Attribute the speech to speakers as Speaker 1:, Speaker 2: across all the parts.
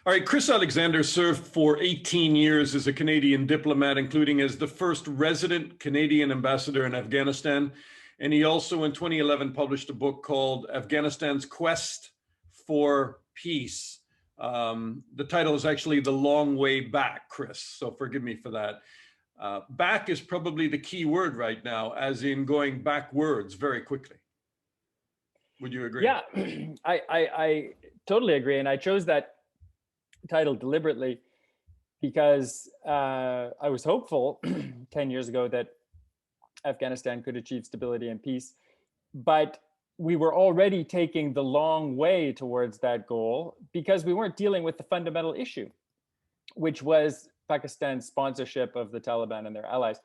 Speaker 1: All right, Chris Alexander served for 18 years as a Canadian diplomat, including as the first resident Canadian ambassador in Afghanistan. And he also, in 2011, published a book called Afghanistan's Quest for Peace. The title is actually The Long Way Back, Chris, so forgive me for that. Back is probably the key word right now, as in going backwards very quickly. Would you agree?
Speaker 2: Yeah, I totally agree. And I chose that title deliberately because I was hopeful 10 years ago that Afghanistan could achieve stability and peace, but we were already taking the long way towards that goal because we weren't dealing with the fundamental issue, which was Pakistan's sponsorship of the Taliban and their allies.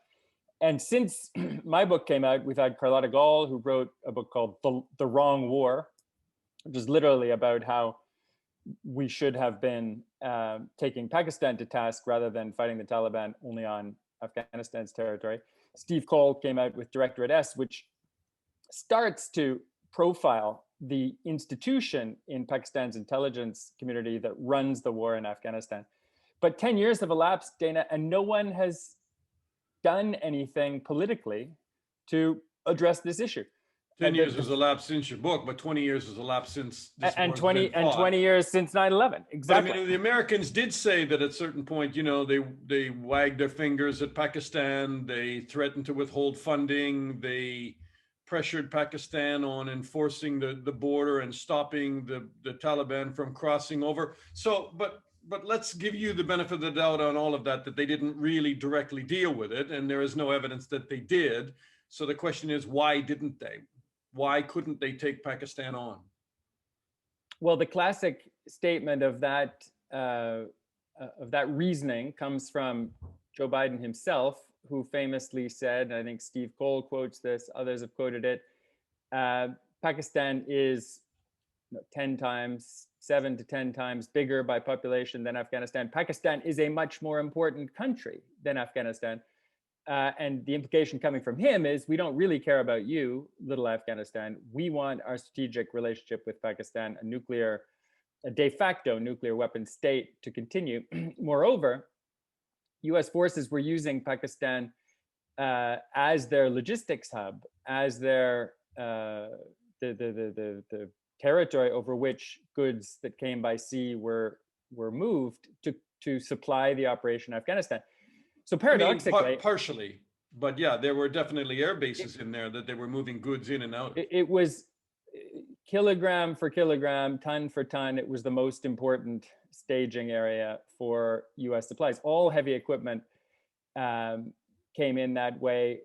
Speaker 2: And since my book came out, we've had Carlotta Gall, who wrote a book called The Wrong War, which is literally about how we should have been taking Pakistan to task rather than fighting the Taliban only on Afghanistan's territory. Steve Cole came out with Directorate S, which starts to profile the institution in Pakistan's intelligence community that runs the war in Afghanistan. But 10 years have elapsed, Dana, and no one has done anything politically to address this issue.
Speaker 1: 10 years has elapsed since your book, but 20 years has elapsed since this
Speaker 2: and 20 years since 9/11. Exactly.
Speaker 1: But I mean, the Americans did say that at a certain point, you know, they wagged their fingers at Pakistan. They threatened to withhold funding. They pressured Pakistan on enforcing the border and stopping the Taliban from crossing over. So, but let's give you the benefit of the doubt on all of that they didn't really directly deal with it. And there is no evidence that they did. So the question is, why didn't they? Why couldn't they take Pakistan on?
Speaker 2: Well, the classic statement of that reasoning comes from Joe Biden himself, who famously said, and I think Steve Cole quotes this, others have quoted it, Pakistan is 7 to 10 times bigger by population than Afghanistan. Pakistan is a much more important country than Afghanistan. And the implication coming from him is we don't really care about you, little Afghanistan. We want our strategic relationship with Pakistan, a de facto nuclear weapon state, to continue. Moreover, US forces were using Pakistan as their logistics hub, as their the territory over which goods that came by sea were moved to supply the operation in Afghanistan. So paradoxically,
Speaker 1: I mean, partially, but yeah, there were definitely air bases in there that they were moving goods in and out.
Speaker 2: It was kilogram for kilogram, ton for ton. It was the most important staging area for US supplies. All heavy equipment came in that way.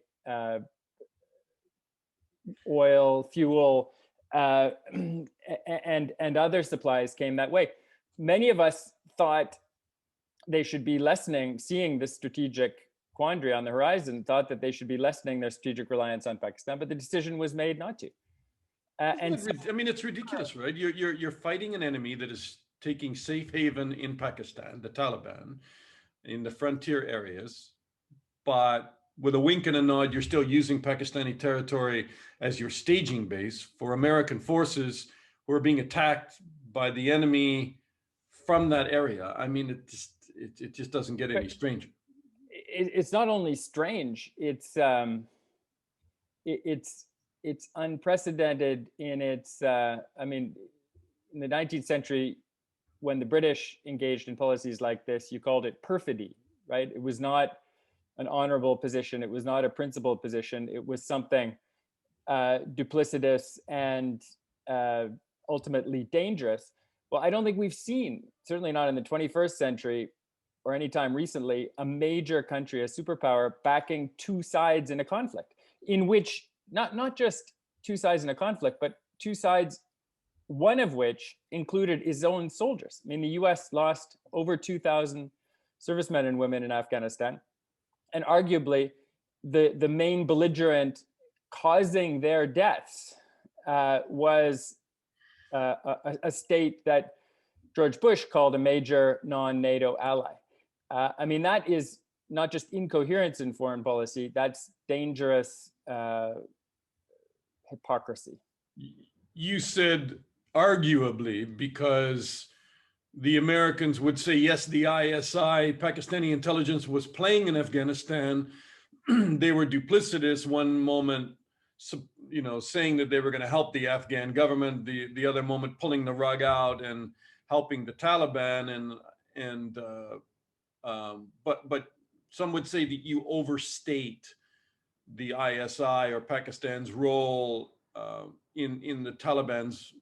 Speaker 2: Oil, fuel, and other supplies came that way. Many of us thought they should be lessening, seeing this strategic quandary on the horizon, thought that they should be lessening their strategic reliance on Pakistan, but the decision was made not to.
Speaker 1: I mean, it's ridiculous, right? You're fighting an enemy that is taking safe haven in Pakistan, the Taliban, in the frontier areas, but with a wink and a nod, you're still using Pakistani territory as your staging base for American forces who are being attacked by the enemy from that area. I mean, it just doesn't get any stranger.
Speaker 2: It's not only strange; it's unprecedented in its. I mean, in the 19th century, when the British engaged in policies like this, you called it perfidy, right? It was not an honorable position. It was not a principled position. It was something duplicitous and ultimately dangerous. Well, I don't think we've seen, certainly not in the 21st century or any time recently, a major country, a superpower, backing two sides in a conflict, in which not just two sides in a conflict, but two sides, one of which included its own soldiers. I mean, the US lost over 2,000 servicemen and women in Afghanistan, and arguably the main belligerent causing their deaths was a state that George Bush called a major non-NATO ally. I mean, that is not just incoherence in foreign policy, that's dangerous hypocrisy.
Speaker 1: You said arguably because the Americans would say, yes, the ISI, Pakistani intelligence, was playing in Afghanistan. They were duplicitous one moment, saying that they were going to help the Afghan government, the other moment pulling the rug out and helping the Taliban. But some would say that you overstate the ISI or Pakistan's role in the Taliban's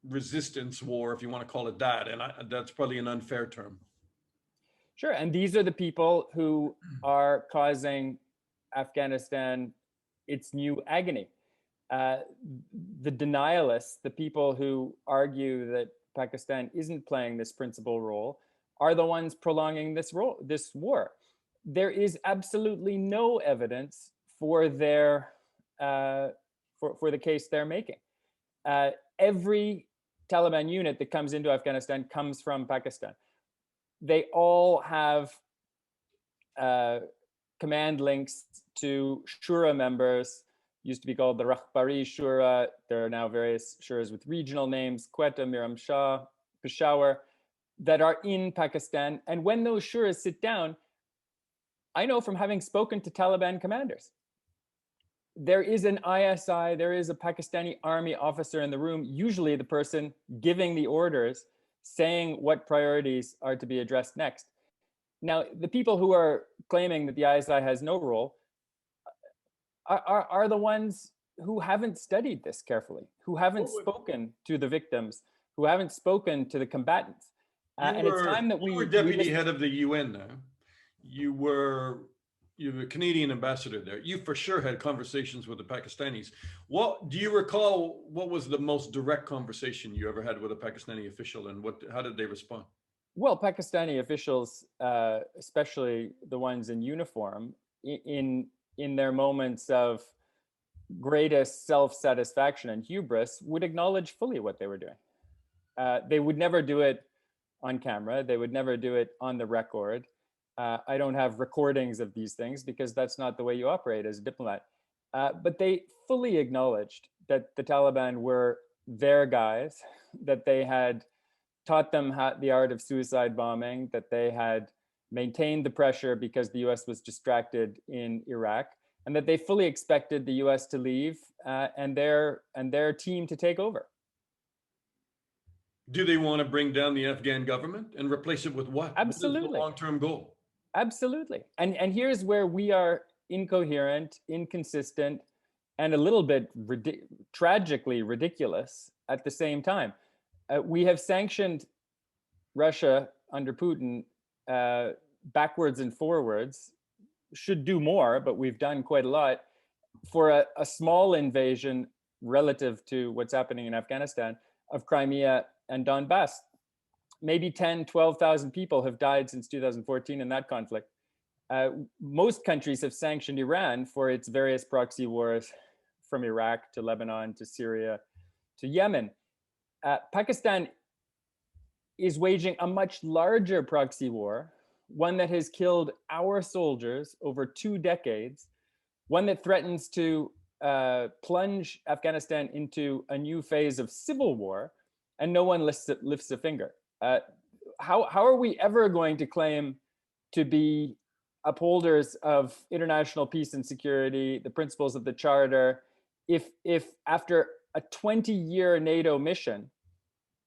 Speaker 1: resistance war, if you want to call it that. And that's probably an unfair term.
Speaker 2: Sure. And these are the people who are causing Afghanistan its new agony. The denialists, the people who argue that Pakistan isn't playing this principal role, are the ones prolonging this war. There is absolutely no evidence for their for the case they're making. Every Taliban unit that comes into Afghanistan comes from Pakistan. They all have command links to Shura members, used to be called the Rakhbari Shura. There are now various shuras with regional names, Quetta, Miram Shah, Peshawar, that are in Pakistan. And when those shuras sit down, I know from having spoken to Taliban commanders, there is an ISI, there is a Pakistani army officer in the room, usually the person giving the orders, saying what priorities are to be addressed next. Now, the people who are claiming that the ISI has no role are the ones who haven't studied this carefully, who haven't spoken to the victims, who haven't spoken to the combatants. And it's time that
Speaker 1: you were deputy head of the UN now. You're the Canadian ambassador there. You for sure had conversations with the Pakistanis. What do you recall? What was the most direct conversation you ever had with a Pakistani official, and how did they respond?
Speaker 2: Well, Pakistani officials, especially the ones in uniform, in their moments of greatest self-satisfaction and hubris, would acknowledge fully what they were doing. They would never do it on camera. They would never do it on the record. I don't have recordings of these things because that's not the way you operate as a diplomat. But they fully acknowledged that the Taliban were their guys, that they had taught them the art of suicide bombing, that they had maintained the pressure because the US was distracted in Iraq, and that they fully expected the US to leave and their team to take over.
Speaker 1: Do they want to bring down the Afghan government and replace it with what?
Speaker 2: Absolutely.
Speaker 1: What is the long-term goal?
Speaker 2: Absolutely. And here's where we are incoherent, inconsistent, and a little bit tragically ridiculous at the same time. We have sanctioned Russia under Putin backwards and forwards, should do more, but we've done quite a lot for a small invasion relative to what's happening in Afghanistan of Crimea and Donbass. Maybe 10, 12,000 people have died since 2014 in that conflict. Most countries have sanctioned Iran for its various proxy wars from Iraq to Lebanon to Syria to Yemen. Pakistan is waging a much larger proxy war, one that has killed our soldiers over 2 decades, one that threatens to plunge Afghanistan into a new phase of civil war, and no one lifts a finger. How are we ever going to claim to be upholders of international peace and security, the principles of the Charter, if after a 20-year NATO mission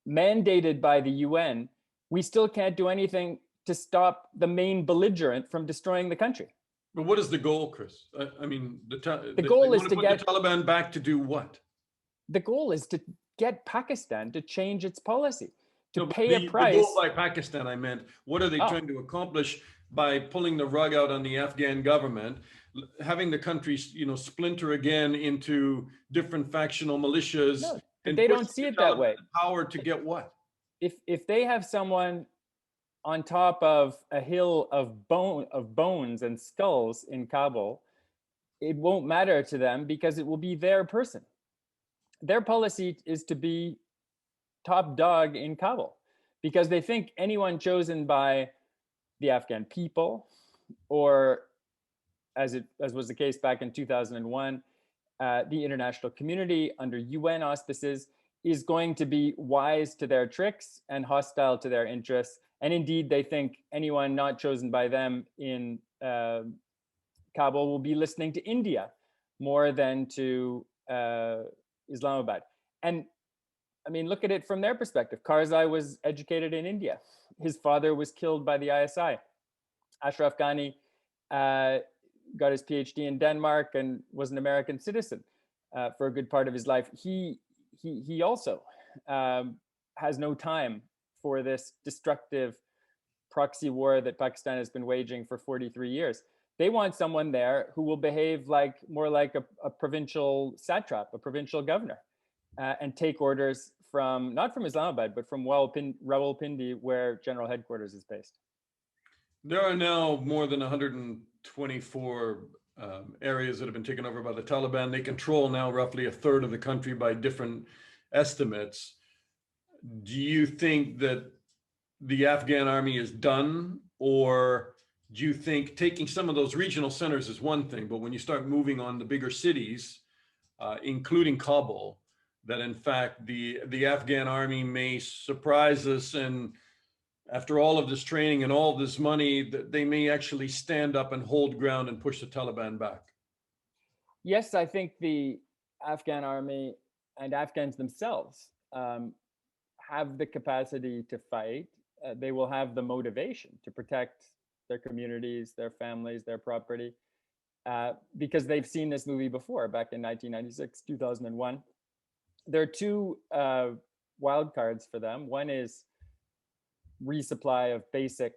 Speaker 2: mandated by the UN, we still can't do anything to stop the main belligerent from destroying the country?
Speaker 1: But what is the goal, Chris? I mean, the
Speaker 2: goal is to
Speaker 1: put
Speaker 2: get
Speaker 1: the Taliban back to do what?
Speaker 2: The goal is to get Pakistan to change its policy, to pay a price.
Speaker 1: The goal by Pakistan, I meant, what are they trying to accomplish by pulling the rug out on the Afghan government, having the country, splinter again into different factional militias?
Speaker 2: No, and they don't see it that way.
Speaker 1: Power to get what?
Speaker 2: If they have someone on top of a hill of bones and skulls in Kabul, it won't matter to them because it will be their person. Their policy is to be top dog in Kabul because they think anyone chosen by the Afghan people, or as was the case back in 2001, the international community under UN auspices, is going to be wise to their tricks and hostile to their interests. And indeed, they think anyone not chosen by them in Kabul will be listening to India more than to Islamabad. And I mean, look at it from their perspective. Karzai was educated in India. His father was killed by the ISI. Ashraf Ghani got his PhD in Denmark and was an American citizen for a good part of his life. He also has no time for this destructive proxy war that Pakistan has been waging for 43 years. They want someone there who will behave more like a provincial satrap, a provincial governor, and take orders from, not from Islamabad, but from Rawalpindi, where general headquarters is based.
Speaker 1: There are now more than 124 areas that have been taken over by the Taliban. They control now roughly a third of the country by different estimates. Do you think that the Afghan army is done, or do you think taking some of those regional centers is one thing, but when you start moving on the bigger cities, including Kabul, that in fact the Afghan army may surprise us, and after all of this training and all this money, that they may actually stand up and hold ground and push the Taliban back?
Speaker 2: Yes, I think the Afghan army and Afghans themselves have the capacity to fight. They will have the motivation to protect their communities, their families, their property, because they've seen this movie before, back in 1996, 2001. There are two wild cards for them. One is resupply of basic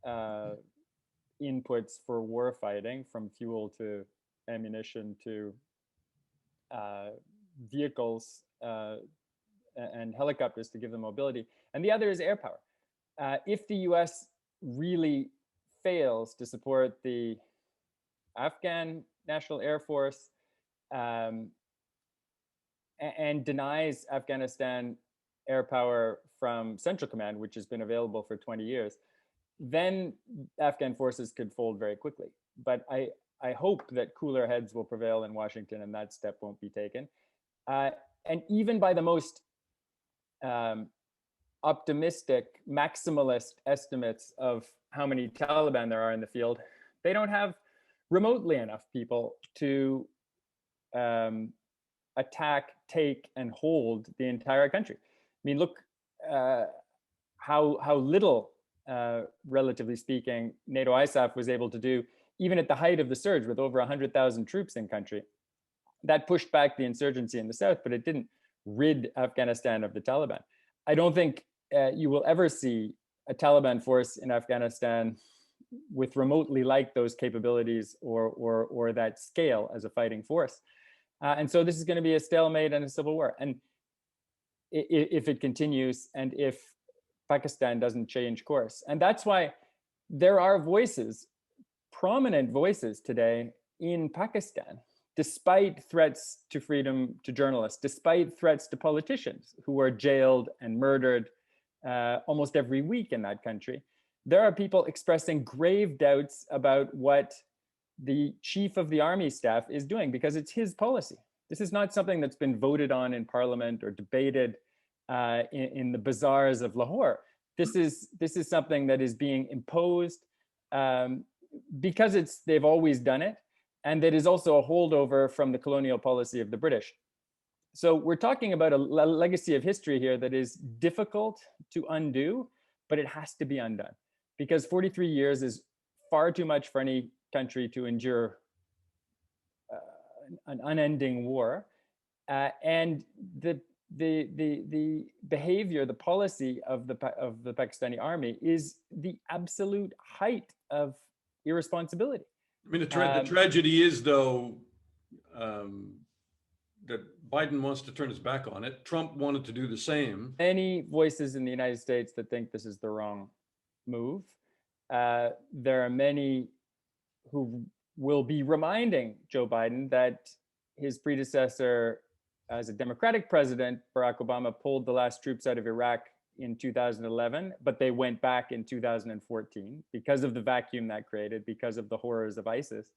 Speaker 2: inputs for war fighting, from fuel to ammunition to vehicles and helicopters to give them mobility. And the other is air power. If the US really fails to support the Afghan National Air Force and denies Afghanistan air power from Central Command, which has been available for 20 years, then Afghan forces could fold very quickly. But I hope that cooler heads will prevail in Washington and that step won't be taken. And even by the most optimistic, maximalist estimates of how many Taliban there are in the field, they don't have remotely enough people to attack, take, and hold the entire country. I mean, look how little, relatively speaking, NATO ISAF was able to do, even at the height of the surge, with over 100,000 troops in country. That pushed back the insurgency in the south, but it didn't rid Afghanistan of the Taliban. I don't think you will ever see a Taliban force in Afghanistan with remotely like those capabilities or that scale as a fighting force. And so this is going to be a stalemate and a civil war. And if it continues, and if Pakistan doesn't change course. And that's why there are voices, prominent voices today in Pakistan, despite threats to freedom to journalists, despite threats to politicians who are jailed and murdered almost every week in that country. There are people expressing grave doubts about what the chief of the army staff is doing, because it's his policy. This is not something that's been voted on in parliament or debated in the bazaars of Lahore. This is something that is being imposed because they've always done it, and that is also a holdover from the colonial policy of the British. So we're talking about a legacy of history here that is difficult to undo, but it has to be undone, because 43 years is far too much for any country to endure an unending war. And the behavior, the policy of the Pakistani army is the absolute height of irresponsibility.
Speaker 1: I mean, the tragedy is, though, that Biden wants to turn his back on it. Trump wanted to do the same.
Speaker 2: Many voices in the United States that think this is the wrong move. There are many who will be reminding Joe Biden that his predecessor as a Democratic president, Barack Obama, pulled the last troops out of Iraq in 2011, but they went back in 2014 because of the vacuum that created, because of the horrors of ISIS.